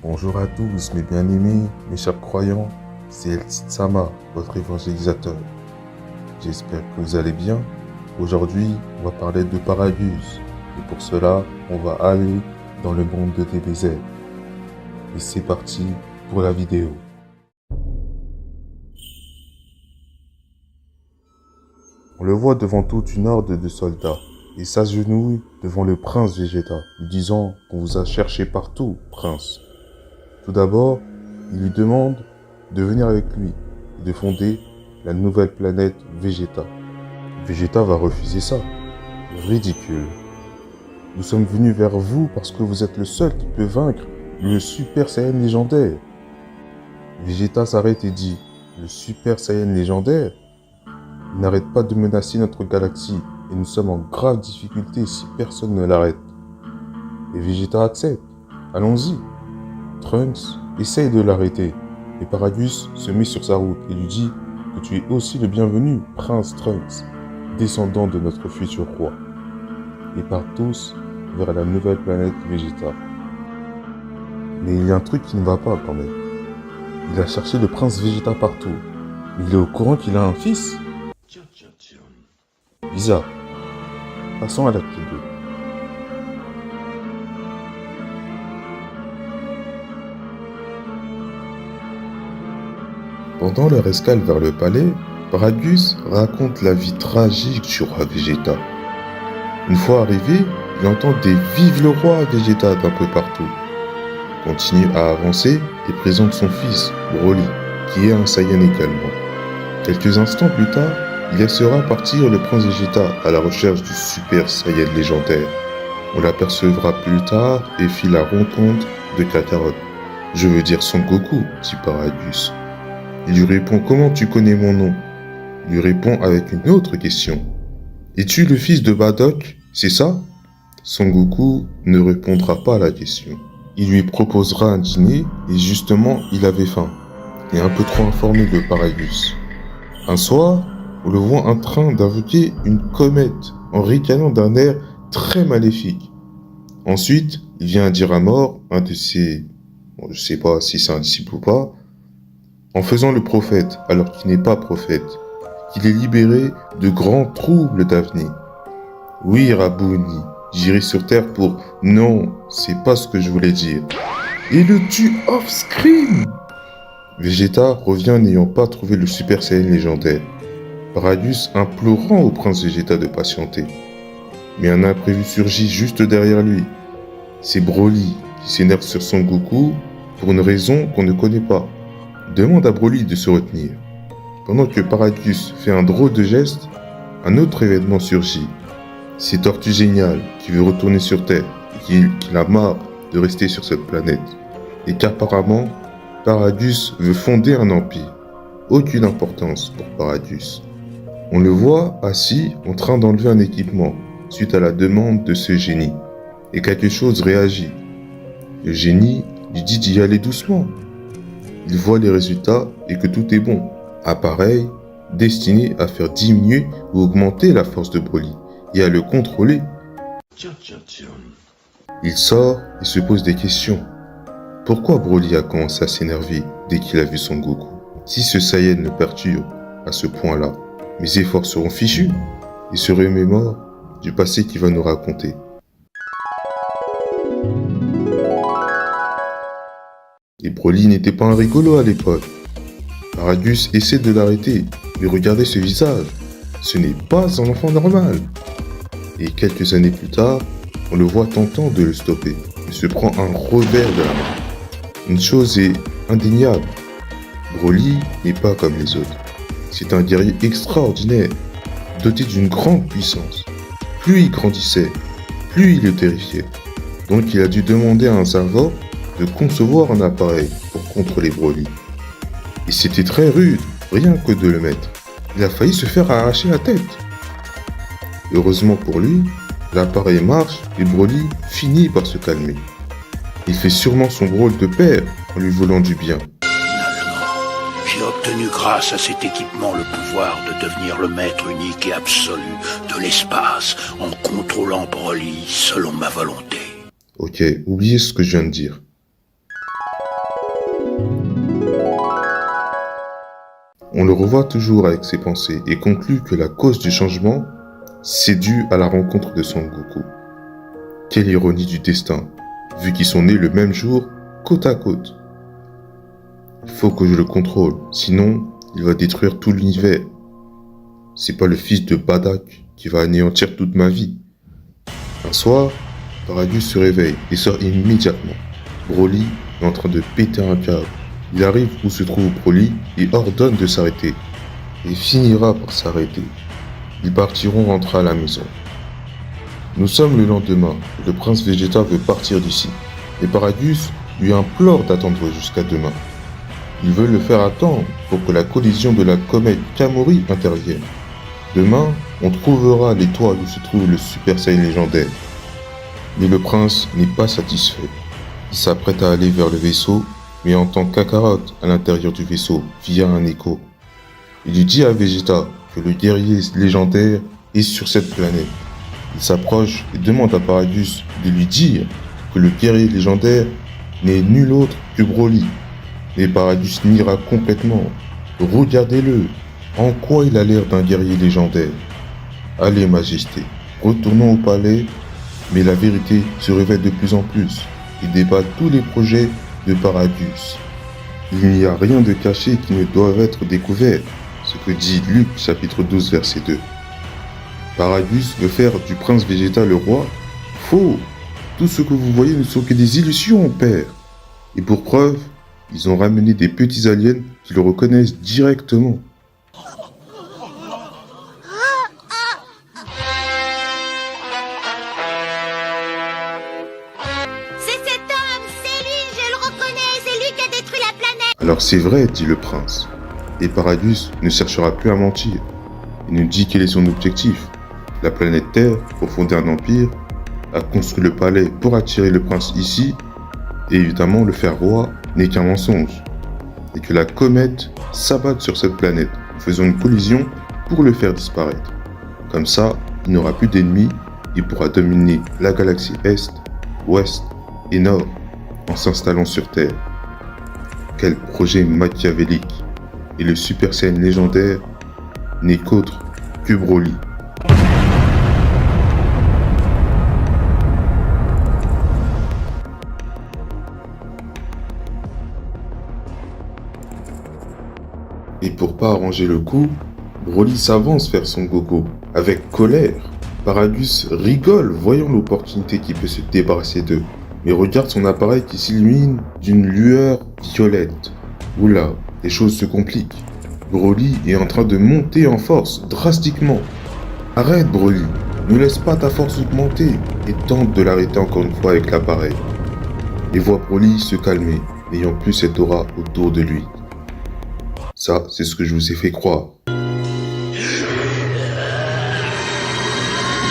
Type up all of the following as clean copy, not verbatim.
Bonjour à tous mes bien-aimés, mes chers croyants, c'est El Sama, votre évangélisateur. J'espère que vous allez bien. Aujourd'hui, on va parler de Paragus. Et pour cela, on va aller dans le monde de DBZ. Et c'est parti pour la vidéo. On le voit devant toute une horde de soldats et s'agenouille devant le prince Vegeta, lui disant qu'on vous a cherché partout, prince. Tout d'abord, il lui demande de venir avec lui et de fonder la nouvelle planète Vegeta. Vegeta va refuser ça. Ridicule. Nous sommes venus vers vous parce que vous êtes le seul qui peut vaincre le Super Saiyan légendaire. Vegeta s'arrête et dit, le Super Saiyan légendaire? Il n'arrête pas de menacer notre galaxie et nous sommes en grave difficulté si personne ne l'arrête. Et Vegeta accepte. Allons-y. Trunks essaye de l'arrêter, et Paragus se met sur sa route et lui dit que tu es aussi le bienvenu, prince Trunks, descendant de notre futur roi. Et partent tous vers la nouvelle planète Vegeta. Mais il y a un truc qui ne va pas quand même. Il a cherché le prince Vegeta partout, mais il est au courant qu'il a un fils. Bizarre. Passons à l'acte 2. Pendant leur escale vers le palais, Paragus raconte la vie tragique du roi Vegeta. Une fois arrivé, il entend des « Vive le roi Vegeta » d'un peu partout. Il continue à avancer et présente son fils, Broly, qui est un Saiyan également. Quelques instants plus tard, il laissera partir le prince Vegeta à la recherche du Super Saiyan légendaire. On l'apercevra plus tard et fit la rencontre de Kakarot. Je veux dire Son Goku, dit Paragus. Il lui répond « Comment tu connais mon nom ?» Il lui répond avec une autre question. « Es-tu le fils de Bardock, c'est ça ?» Son Goku ne répondra pas à la question. Il lui proposera un dîner et justement il avait faim et un peu trop informé de Paragus. Un soir, on le voit en train d'invoquer une comète en ricanant d'un air très maléfique. Ensuite, il vient dire à mort un de ses... je ne sais pas si c'est un disciple ou pas, en faisant le prophète alors qu'il n'est pas prophète, qu'il est libéré de grands troubles d'avenir. Oui, Rabouni, j'irai sur terre pour... Non, c'est pas ce que je voulais dire. Et le tue off-screen. Vegeta revient n'ayant pas trouvé le Super Saiyan légendaire. Paragus implorant au prince Vegeta de patienter. Mais un imprévu surgit juste derrière lui. C'est Broly qui s'énerve sur Son Goku pour une raison qu'on ne connaît pas. Demande à Broly de se retenir. Pendant que Paragus fait un drôle de geste, un autre événement surgit. C'est Tortue Géniale qui veut retourner sur Terre et qu'il a marre de rester sur cette planète. Et qu'apparemment, Paragus veut fonder un empire. Aucune importance pour Paragus. On le voit assis en train d'enlever un équipement suite à la demande de ce génie. Et quelque chose réagit. Le génie lui dit d'y aller doucement. Il voit les résultats et que tout est bon. Appareil destiné à faire diminuer ou augmenter la force de Broly et à le contrôler. Il sort et se pose des questions. Pourquoi Broly a commencé à s'énerver dès qu'il a vu Son Goku? Si ce Saiyan le perturbe à ce point-là, mes efforts seront fichus. Il se remémore du passé qu'il va nous raconter. Et Broly n'était pas un rigolo à l'époque. Paragus essaie de l'arrêter, mais regardez ce visage. Ce n'est pas un enfant normal. Et quelques années plus tard, on le voit tentant de le stopper. Il se prend un revers de la main. Une chose est indéniable. Broly n'est pas comme les autres. C'est un guerrier extraordinaire, doté d'une grande puissance. Plus il grandissait, plus il le terrifiait. Donc il a dû demander à un serveur de concevoir un appareil pour contrôler Broly. Et c'était très rude, rien que de le mettre. Il a failli se faire arracher la tête. Heureusement pour lui, l'appareil marche et Broly finit par se calmer. Il fait sûrement son rôle de père en lui volant du bien. Finalement, j'ai obtenu grâce à cet équipement le pouvoir de devenir le maître unique et absolu de l'espace en contrôlant Broly selon ma volonté. Ok, oubliez ce que je viens de dire. On le revoit toujours avec ses pensées et conclut que la cause du changement, c'est dû à la rencontre de Son Goku. Quelle ironie du destin, vu qu'ils sont nés le même jour, côte à côte. Il faut que je le contrôle, sinon il va détruire tout l'univers. C'est pas le fils de Badak qui va anéantir toute ma vie. Un soir, Paragus se réveille et sort immédiatement. Broly est en train de péter un câble. Il arrive où se trouve Broly et ordonne de s'arrêter. Et finira par s'arrêter. Ils partiront rentrer à la maison. Nous sommes le lendemain. Le prince Vegeta veut partir d'ici. Et Paragus lui implore d'attendre jusqu'à demain. Il veut le faire attendre pour que la collision de la comète Kamori intervienne. Demain, on trouvera l'étoile où se trouve le Super Saiyan légendaire. Mais le prince n'est pas satisfait. Il s'apprête à aller vers le vaisseau, mais entend Kakarot à l'intérieur du vaisseau via un écho. Il lui dit à Vegeta que le guerrier légendaire est sur cette planète. Il s'approche et demande à Paragus de lui dire que le guerrier légendaire n'est nul autre que Broly. Mais Paragus niera complètement. Regardez-le, en quoi il a l'air d'un guerrier légendaire. Allez, Majesté, retournons au palais, mais la vérité se révèle de plus en plus et débat tous les projets de Paragus. Il n'y a rien de caché qui ne doive être découvert, ce que dit Luc chapitre 12 verset 2. Paragus veut faire du prince Vegeta le roi. Faux! Tout ce que vous voyez ne sont que des illusions, père. Et pour preuve, ils ont ramené des petits aliens qui le reconnaissent directement. C'est cet homme, c'est lui, je le reconnais, c'est lui qui a détruit la planète. Alors c'est vrai, dit le prince. Et Paragus ne cherchera plus à mentir. Il nous dit quel est son objectif. La planète Terre, pour fonder un empire, a construit le palais pour attirer le prince ici, et évidemment le faire roi n'est qu'un mensonge. Et que la comète s'abatte sur cette planète, en faisant une collision pour le faire disparaître. Comme ça, il n'aura plus d'ennemis, il pourra dominer la galaxie Est, Ouest et Nord, en s'installant sur Terre. Quel projet machiavélique! Et le Super Saiyan légendaire n'est qu'autre que Broly. Et pour pas arranger le coup, Broly s'avance vers Son Goku avec colère. Paragus rigole voyant l'opportunité qui peut se débarrasser d'eux, mais regarde son appareil qui s'illumine d'une lueur violette. Oula, les choses se compliquent. Broly est en train de monter en force drastiquement. Arrête Broly, ne laisse pas ta force augmenter et tente de l'arrêter encore une fois avec l'appareil. Et voit Broly se calmer, n'ayant plus cette aura autour de lui. Ça, c'est ce que je vous ai fait croire.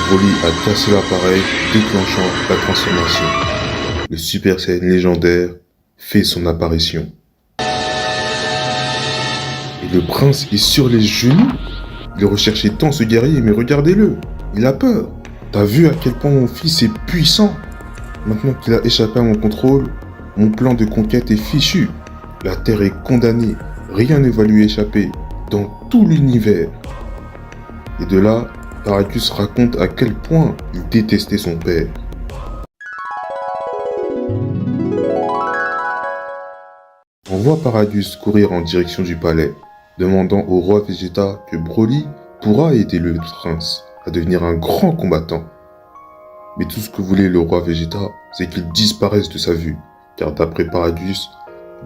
Broly a cassé l'appareil, déclenchant la transformation. Le Super Saiyan légendaire fait son apparition. Et le prince est sur les genoux. Il recherchait tant ce guerrier, mais regardez-le, il a peur. T'as vu à quel point mon fils est puissant? Maintenant qu'il a échappé à mon contrôle, mon plan de conquête est fichu. La Terre est condamnée. Rien ne va lui échapper dans tout l'univers. Et de là, Paragus raconte à quel point il détestait son père. On voit Paragus courir en direction du palais, demandant au roi Vegeta que Broly pourra aider le prince à devenir un grand combattant. Mais tout ce que voulait le roi Vegeta, c'est qu'il disparaisse de sa vue, car d'après Paragus,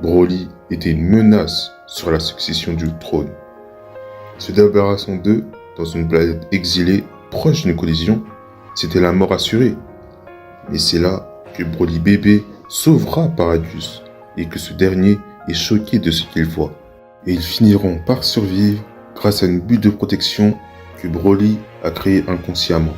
Broly était une menace sur la succession du trône. Se débarrassant d'eux, dans une planète exilée, proche d'une collision, c'était la mort assurée. Mais c'est là que Broly bébé sauvera Paragus, et que ce dernier est choqué de ce qu'il voit. Et ils finiront par survivre grâce à une bulle de protection que Broly a créée inconsciemment.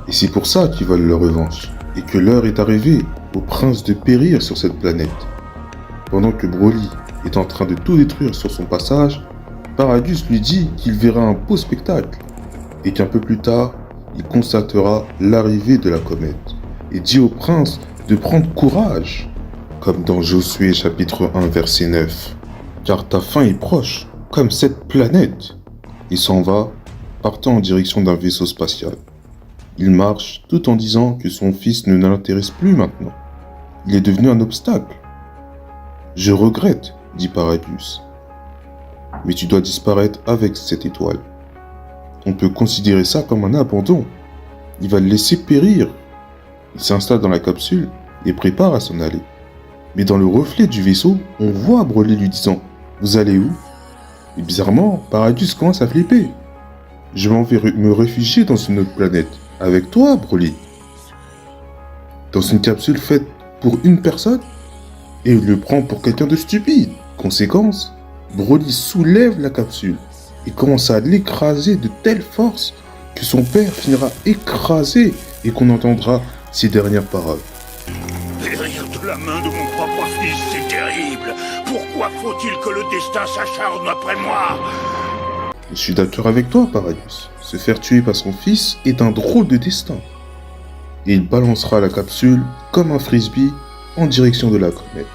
Et c'est pour ça qu'ils veulent leur revanche, et que l'heure est arrivée au prince de périr sur cette planète. Pendant que Broly est en train de tout détruire sur son passage, Paradius lui dit qu'il verra un beau spectacle et qu'un peu plus tard, il constatera l'arrivée de la comète et dit au prince de prendre courage, comme dans Josué chapitre 1 verset 9, car ta fin est proche, comme cette planète. Il s'en va, partant en direction d'un vaisseau spatial. Il marche tout en disant que son fils ne l'intéresse plus maintenant. Il est devenu un obstacle. Je regrette, dit Paradius. Mais tu dois disparaître avec cette étoile. On peut considérer ça comme un abandon. Il va le laisser périr. Il s'installe dans la capsule et prépare à s'en aller. Mais dans le reflet du vaisseau, on voit Broly lui disant « Vous allez où ?» Et bizarrement, Paradius commence à flipper. « Je m'en vais me réfugier dans une autre planète. Avec toi, Broly. » Dans une capsule faite pour une personne. Et il le prend pour quelqu'un de stupide. Conséquence, Broly soulève la capsule et commence à l'écraser de telle force que son père finira écrasé et qu'on entendra ses dernières paroles. Périr de la main de mon propre fils, c'est terrible. Pourquoi faut-il que le destin s'acharne après moi? Je suis d'accord avec toi, Paradius. Se faire tuer par son fils est un drôle de destin. Et il balancera la capsule comme un frisbee en direction de la comète.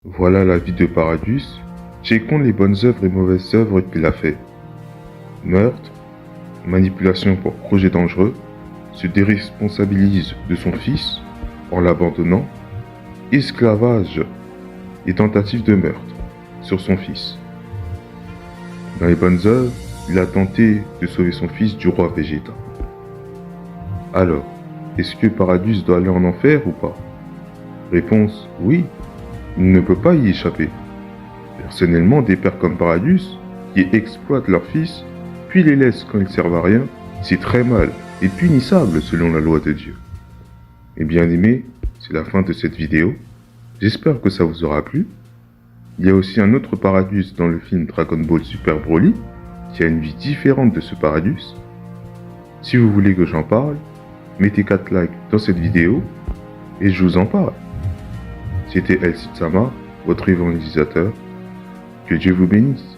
Voilà la vie de Paradius. Checkons les bonnes œuvres et mauvaises œuvres qu'il a fait. Meurtre, manipulation pour projet dangereux, se déresponsabilise de son fils en l'abandonnant, esclavage et tentative de meurtre sur son fils. Dans les bonnes œuvres, il a tenté de sauver son fils du roi Vegeta. Alors, est-ce que Paradius doit aller en enfer ou pas? Réponse, oui, il ne peut pas y échapper. Personnellement, des pères comme Paradius, qui exploitent leurs fils, puis les laissent quand ils servent à rien, c'est très mal et punissable selon la loi de Dieu. Et bien aimés, c'est la fin de cette vidéo. J'espère que ça vous aura plu. Il y a aussi un autre Paradius dans le film Dragon Ball Super Broly, qui a une vie différente de ce Paradius. Si vous voulez que j'en parle, mettez 4 likes dans cette vidéo, et je vous en parle. C'était El Cid Sama, votre évangélisateur. Que Dieu vous bénisse.